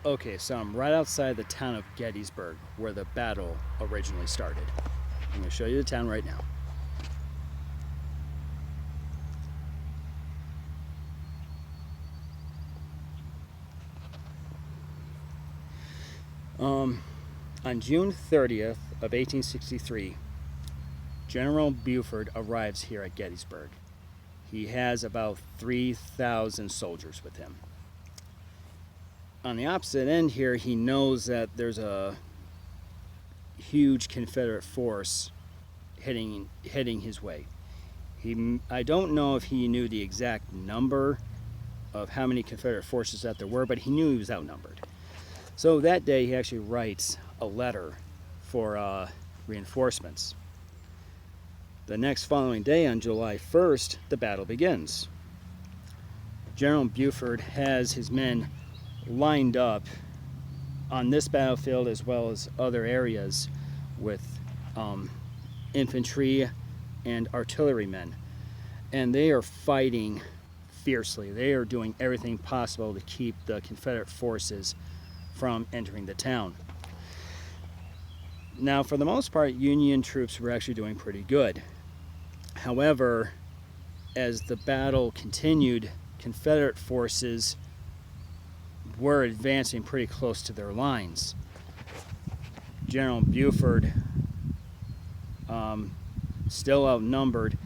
Okay, so I'm right outside the town of Gettysburg, where the battle originally started. I'm going to show you the town right now. On June 30th of 1863, General Buford arrives here at Gettysburg. He has about 3,000 soldiers with him. On the opposite end here, he knows that there's a huge Confederate force heading his way. I don't know if he knew the exact number of how many Confederate forces that there were, but he knew he was outnumbered. So that day he actually writes a letter for reinforcements. The next following day, on July 1st, the battle begins. General Buford has his men lined up on this battlefield as well as other areas with infantry and artillerymen, and they are fighting fiercely. They are doing everything possible to keep the Confederate forces from entering the town. Now, for the most part, Union troops were actually doing pretty good. However, as the battle continued, Confederate forces were advancing pretty close to their lines. General Buford, still outnumbered,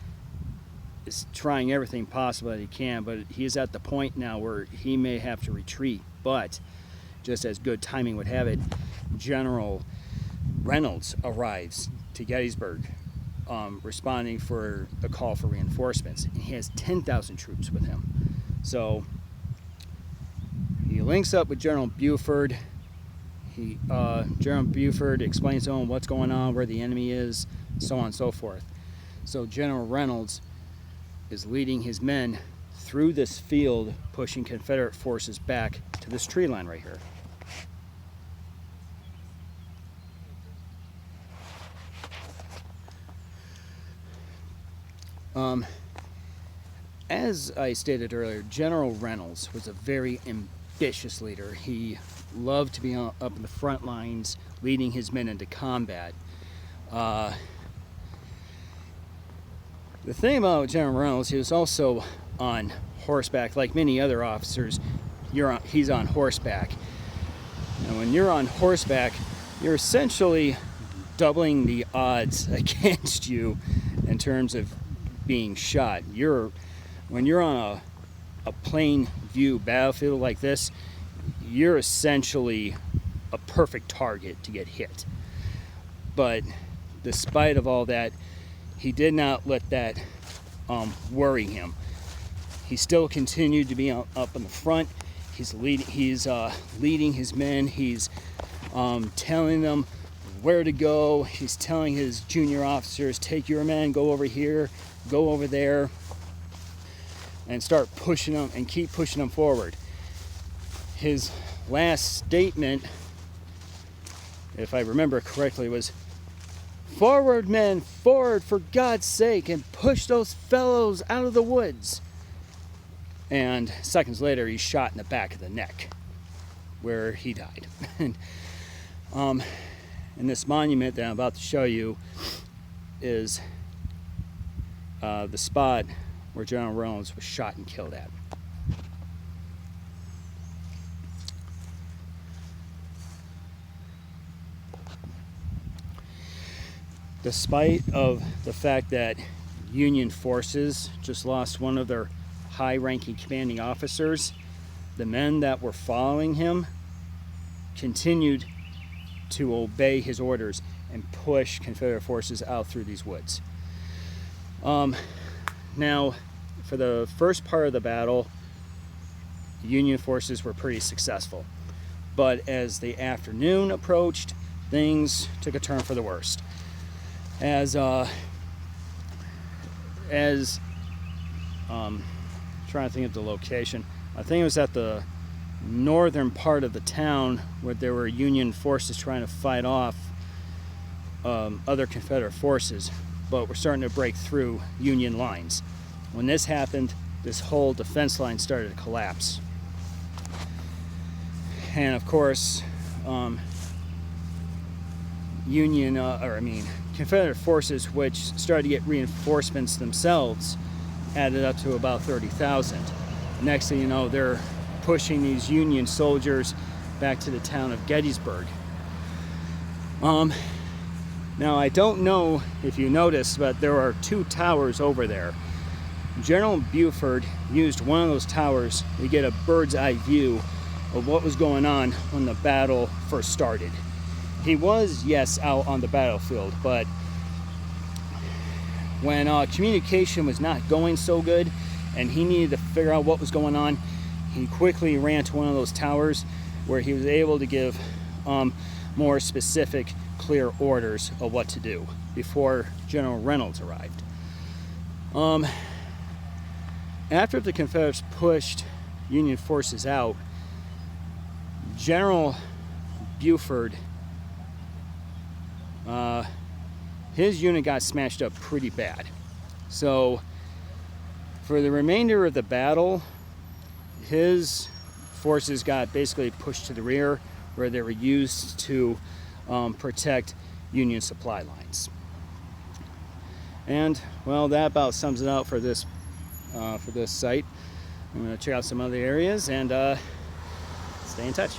is trying everything possible that he can, but he's at the point now where he may have to retreat. But just as good timing would have it, General Reynolds arrives to Gettysburg, responding for a call for reinforcements. And he has 10,000 troops with him. So he links up with General Buford. General Buford explains to him what's going on, where the enemy is, so on and so forth. So General Reynolds is leading his men through this field, pushing Confederate forces back to this tree line right here. As I stated earlier, General Reynolds was a very ambitious leader. He loved to be up in the front lines, leading his men into combat. The thing about General Reynolds, he was also on horseback. Like many other officers, he's on horseback. And when you're on horseback, you're essentially doubling the odds against you in terms of being shot. When you're on a plain view battlefield like this, you're essentially a perfect target to get hit. But despite of all that, he did not let that worry him. He still continued to be up in the front. He's leading his men. He's telling them where to go. He's telling his junior officers, take your men, go over here, go over there, and start pushing them and keep pushing them forward. His last statement, if I remember correctly, was, "Forward, men, forward, for God's sake, and push those fellows out of the woods." And seconds later, he's shot in the back of the neck, where he died. And this monument that I'm about to show you is the spot where General Reynolds was shot and killed at. Despite of the fact that Union forces just lost one of their high-ranking commanding officers, the men that were following him continued to obey his orders and push Confederate forces out through these woods. Now, for the first part of the battle, Union forces were pretty successful. But as the afternoon approached, things took a turn for the worst. Trying to think of the location. I think it was at the northern part of the town where there were Union forces trying to fight off other Confederate forces, but were starting to break through Union lines. When this happened, this whole defense line started to collapse. And of course, Confederate forces, which started to get reinforcements themselves, added up to about 30,000. Next thing you know, they're pushing these Union soldiers back to the town of Gettysburg. Now, I don't know if you noticed, but there are 2 towers over there. General Buford used one of those towers to get a bird's eye view of what was going on when the battle first started. He was, yes, out on the battlefield, but when communication was not going so good and he needed to figure out what was going on, he quickly ran to one of those towers where he was able to give more specific, clear orders of what to do before General Reynolds arrived. After the Confederates pushed Union forces out, General Buford, his unit got smashed up pretty bad. So for the remainder of the battle, his forces got basically pushed to the rear, where they were used to protect Union supply lines. And well, that about sums it out for this site. I'm going to check out some other areas and stay in touch.